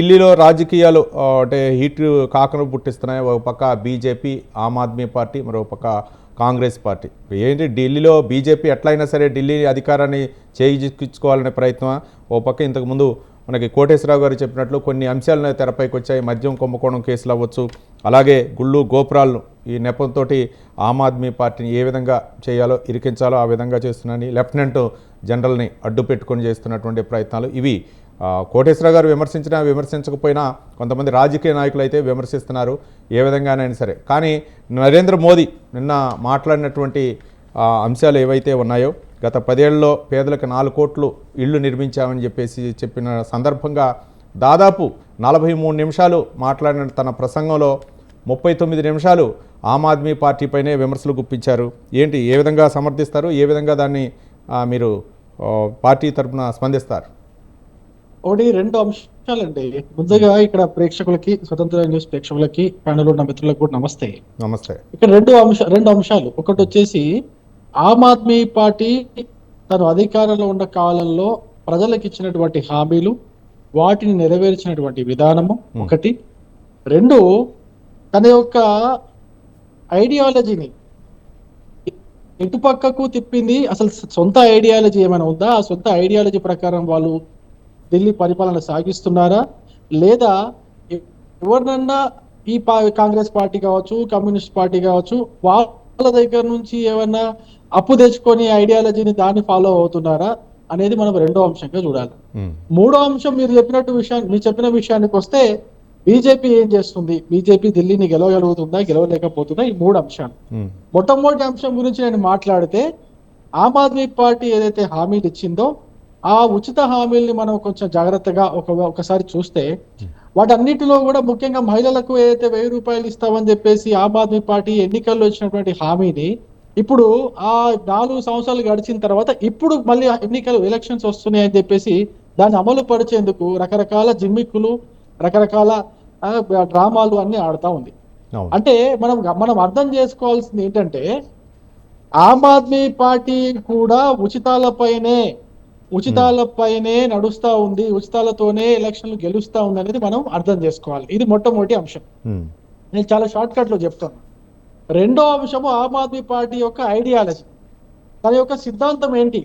ఢిల్లీలో రాజకీయాలు అంటే హీట్ కాకను పుట్టిస్తున్నాయి. ఒక పక్క బీజేపీ, ఆమ్ ఆద్మీ పార్టీ, మరో పక్క కాంగ్రెస్ పార్టీ. ఏంటి ఢిల్లీలో బీజేపీ ఎట్లయినా సరే ఢిల్లీ అధికారాన్ని చేజిక్కించుకోవాలనే ప్రయత్నం. ఓ పక్క ఇంతకుముందు మనకి కోటేశ్వరరావు గారు చెప్పినట్లు కొన్ని అంశాలను తెరపైకి వచ్చాయి. మద్యం కుంభకోణం కేసులు అవ్వచ్చు, అలాగే గుళ్ళు గోపురాలను ఈ నెపంతో ఆమ్ ఆద్మీ పార్టీని ఏ విధంగా చేయాలో, ఇరికించాలో ఆ విధంగా చేస్తున్నారని లెఫ్టినెంట్ జనరల్ని అడ్డు పెట్టుకొని చేస్తున్నటువంటి ప్రయత్నాలు ఇవి. కోటేశ్వర గారు విమర్శించినా విమర్శించకపోయినా కొంతమంది రాజకీయ నాయకులు అయితే విమర్శిస్తున్నారు ఏ విధంగానైనా సరే. కానీ నరేంద్ర మోదీ నిన్న మాట్లాడినటువంటి అంశాలు ఏవైతే ఉన్నాయో, గత 10 ఏళ్లలో పేదలకు 4 కోట్లు ఇళ్ళు నిర్మించామని చెప్పిన సందర్భంగా దాదాపు 43 నిమిషాలు మాట్లాడిన తన ప్రసంగంలో 39 నిమిషాలు ఆమ్ ఆద్మీ పార్టీపైనే విమర్శలు గుప్పించారు. ఏంటి, ఏ విధంగా సమర్థిస్తారు, ఏ విధంగా దాన్ని మీరు పార్టీ తరఫున స్పందిస్తారు? ఒకటి 2 అంశాలండి. ముందుగా ఇక్కడ ప్రేక్షకులకి, స్వతంత్ర న్యూస్ ప్రేక్షకులకి, ప్యానెల్ ఉన్న మిత్రులకు కూడా నమస్తే. ఇక్కడ 2 అంశాలు. ఒకటి వచ్చేసి ఆమ్ ఆద్మీ పార్టీ తను అధికారంలో ఉన్న కాలంలో ప్రజలకు ఇచ్చినటువంటి హామీలు, వాటిని నెరవేర్చినటువంటి విధానము ఒకటి. 2, తన యొక్క ఐడియాలజీని ఇటుపక్కకు తిప్పింది. అసలు సొంత ఐడియాలజీ ఏమైనా ఉందా? ఆ సొంత ఐడియాలజీ ప్రకారం వాళ్ళు ఢిల్లీ పరిపాలన సాగిస్తున్నారా, లేదా ఎవరినన్నా ఈ కాంగ్రెస్ పార్టీ కావచ్చు, కమ్యూనిస్ట్ పార్టీ కావచ్చు, వాళ్ళ దగ్గర నుంచి ఏమన్నా అప్పు తెచ్చుకొని ఐడియాలజీని దాన్ని ఫాలో అవుతున్నారా అనేది మనం 2వ అంశంగా చూడాలి. 3వ అంశం మీరు చెప్పిన విషయానికి వస్తే, బీజేపీ ఏం చేస్తుంది, బీజేపీ ఢిల్లీని గెలవగలుగుతుందా, గెలవలేకపోతుందా, ఈ 3 అంశాలు. మొట్టమొదటి అంశం గురించి నేను మాట్లాడితే, ఆమ్ ఆద్మీ పార్టీ ఏదైతే హామీలు ఇచ్చిందో ఆ ఉచిత హామీల్ని మనం కొంచెం జాగ్రత్తగా ఒకసారి చూస్తే, వాటన్నిటిలో కూడా ముఖ్యంగా మహిళలకు ఏదైతే 1000 రూపాయలు ఇస్తామని చెప్పేసి ఆమ్ ఆద్మీ పార్టీ ఎన్నికల్లో ఇచ్చినటువంటి హామీని ఇప్పుడు ఆ 4 సంవత్సరాలు గడిచిన తర్వాత ఇప్పుడు మళ్ళీ ఎలక్షన్స్ వస్తున్నాయని చెప్పేసి దాన్ని అమలు పరిచేందుకు రకరకాల జిమ్మిక్కులు, రకరకాల డ్రామాలు అన్ని ఆడుతూ ఉంది. అంటే మనం అర్థం చేసుకోవాల్సింది ఏంటంటే, ఆమ్ ఆద్మీ పార్టీ కూడా ఉచితాలపైనే నడుస్తా ఉంది, ఉచితాలతోనే ఎలక్షన్లు గెలుస్తా ఉంది అనేది మనం అర్థం చేసుకోవాలి. ఇది మొట్టమొదటి అంశం. నేను చాలా షార్ట్ కట్ లో చెప్తాను. 2వ అంశము ఆమ్ ఆద్మీ పార్టీ యొక్క ఐడియాలజీ, తన యొక్క సిద్ధాంతం ఏంటి.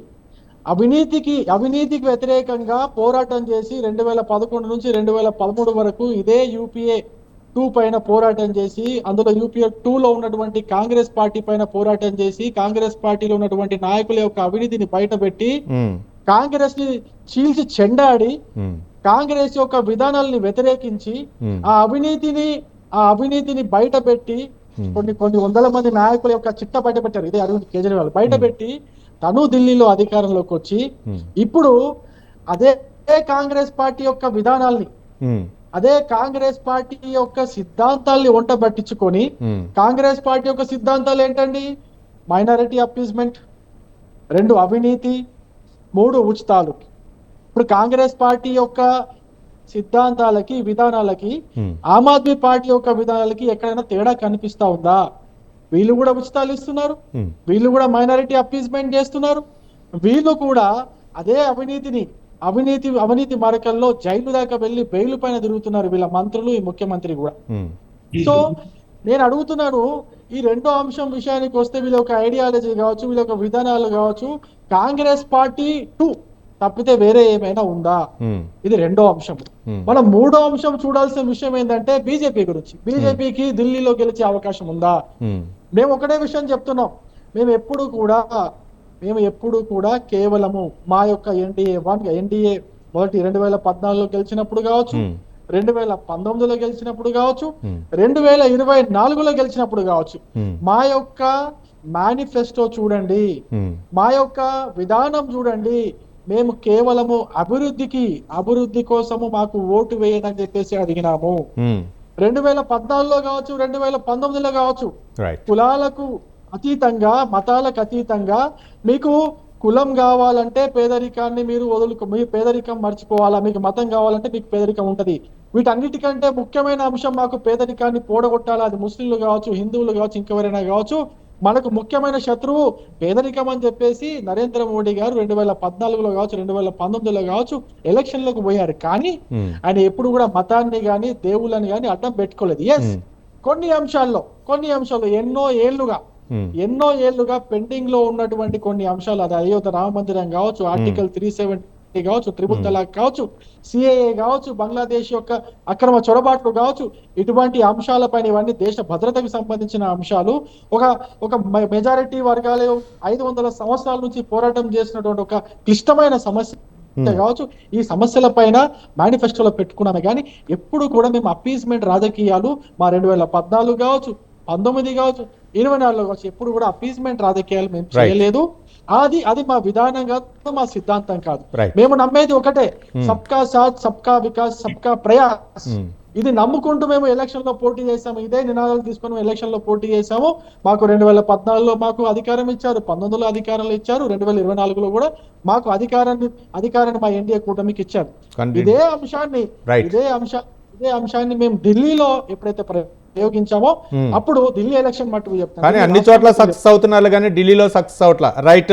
అవినీతికి వ్యతిరేకంగా పోరాటం చేసి 2011 నుంచి 2013 వరకు ఇదే యూపీఏ 2 పైన పోరాటం చేసి, అందులో యూపీఏ 2లో ఉన్నటువంటి కాంగ్రెస్ పార్టీ పైన పోరాటం చేసి, కాంగ్రెస్ పార్టీలో ఉన్నటువంటి నాయకుల యొక్క అవినీతిని బయటపెట్టి, కాంగ్రెస్ ని చీల్చి చెండాడి, కాంగ్రెస్ యొక్క విధానాలని వ్యతిరేకించి, ఆ అవినీతిని బయటపెట్టి, కొన్ని వందల మంది నాయకుల యొక్క చిట్ట బయట పెట్టారు. ఇదే అరవింద్ కేజ్రీవాల్ బయటపెట్టి తను ఢిల్లీలో అధికారంలోకి వచ్చి, ఇప్పుడు అదే కాంగ్రెస్ పార్టీ యొక్క విధానాల్ని, అదే కాంగ్రెస్ పార్టీ యొక్క సిద్ధాంతాల్ని వంట పట్టించుకొని, కాంగ్రెస్ పార్టీ యొక్క సిద్ధాంతాలు ఏంటండి? మైనారిటీ అప్పీస్మెంట్, 2 అవినీతి, 3 ఉచితాలు. ఇప్పుడు కాంగ్రెస్ పార్టీ యొక్క సిద్ధాంతాలకి, విధానాలకి ఆమ్ ఆద్మీ పార్టీ యొక్క విధానాలకి ఎక్కడైనా తేడా కనిపిస్తా ఉందా? వీళ్ళు కూడా ఉచితాలు ఇస్తున్నారు, వీళ్ళు కూడా మైనారిటీ అప్పీస్మెంట్ చేస్తున్నారు, వీళ్ళు కూడా అదే అవినీతి మరకల్లో జైలు దాకా వెళ్లి బెయిల్ పైన తిరుగుతున్నారు వీళ్ళ మంత్రులు, ఈ ముఖ్యమంత్రి కూడా. సో నేను అడుగుతున్నాను, ఈ 2వ అంశం విషయానికి వస్తే, వీళ్ళ యొక్క ఐడియాలజీ కావచ్చు, వీళ్ళ యొక్క విధానాలు కావచ్చు, కాంగ్రెస్ పార్టీ 2 తప్పితే వేరే ఏమైనా ఉందా? ఇది 2వ అంశం. మనం 3వ అంశం చూడాల్సిన విషయం ఏంటంటే, బీజేపీ గురించి. బీజేపీకి ఢిల్లీలో గెలిచే అవకాశం ఉందా? మేము ఒకటే విషయం చెప్తున్నాం. మేము ఎప్పుడు కూడా కేవలము మా యొక్క ఎన్డీఏ మొదటి 2014లో గెలిచినప్పుడు కావచ్చు, 2019లో గెలిచినప్పుడు కావచ్చు, 2024లో గెలిచినప్పుడు కావచ్చు, మా యొక్క మేనిఫెస్టో చూడండి, మా యొక్క విధానం చూడండి, మేము కేవలము అభివృద్ధి కోసము మాకు ఓటు వేయదని చెప్పేసి అడిగినాము. 2014లో కావచ్చు, 2019లో కావచ్చు, కులాలకు అతీతంగా, మతాలకు అతీతంగా, మీకు కులం కావాలంటే పేదరికాన్ని మీరు మీ పేదరికం మర్చిపోవాలా, మీకు మతం కావాలంటే మీకు పేదరికం ఉంటది. వీటన్నిటికంటే ముఖ్యమైన అంశం, మాకు పేదరికాన్ని పోడగొట్టాలా, అది ముస్లింలు కావచ్చు, హిందువులు కావచ్చు, ఇంకెవరైనా కావచ్చు, మనకు ముఖ్యమైన శత్రువు పేదరికం అని చెప్పేసి నరేంద్ర మోడీ గారు 2014లో కావచ్చు 2019లో కావచ్చు ఎలక్షన్లకు పోయారు. కానీ ఆయన ఎప్పుడు కూడా మతాన్ని గాని దేవుళ్ళని గాని అడ్డం పెట్టుకోలేదు. ఎస్, కొన్ని అంశాల్లో ఎన్నో ఏళ్లుగా పెండింగ్ లో ఉన్నటువంటి కొన్ని అంశాలు, అది అయోధ్య రామ మందిరం కావచ్చు, ఆర్టికల్ 370 కావచ్చు, త్రిపుల్ తలాక్ కావచ్చు, సిఏఏ కావచ్చు, బంగ్లాదేశ్ యొక్క అక్రమ చొరబాట్లు కావచ్చు, ఇటువంటి అంశాలపైన ఇవన్నీ దేశ భద్రతకు సంబంధించిన అంశాలు. ఒక మెజారిటీ వర్గాలు 500 సంవత్సరాల నుంచి పోరాటం చేసినటువంటి ఒక క్లిష్టమైన సమస్య కావచ్చు. ఈ సమస్యల పైన మేనిఫెస్టోలో పెట్టుకున్నామే కానీ ఎప్పుడు కూడా మేము అప్పీస్మెంట్ రాజకీయాలు మా 2014 కావచ్చు, 19 కావచ్చు, 24లో కావచ్చు ఎప్పుడు కూడా అప్పీస్మెంట్ రాజకీయాలు మేము చేయలేదు. అది మా విధానం కాదు, మా సిద్ధాంతం కాదు. మేము నమ్మేది ఒకటే, సబ్కా సాత్ సబ్కా వికాస్ సబ్కా ప్రయాస్. ఇది నమ్ముకుంటూ మేము ఎలక్షన్ లో పోటీ చేశాము. ఇదే నినాదాలు తీసుకొని ఎలక్షన్ లో పోటీ చేశాము. మాకు 2014లో మాకు అధికారం ఇచ్చారు, 19లో అధికారంలో ఇచ్చారు, 2024లో కూడా మాకు అధికారాన్ని మా ఎన్డీఏ కూటమికి ఇచ్చారు. ఇదే అంశాన్ని మేము ఢిల్లీలో ఎప్పుడైతే ప్రయోగించామో అప్పుడు ఢిల్లీ ఎలక్షన్ మట్టుకు చెప్తాను. కానీ అన్ని చోట్ల సక్సెస్ అవుతున్నారు కానీ ఢిల్లీలో సక్సెస్ అవట్లా. రైట్.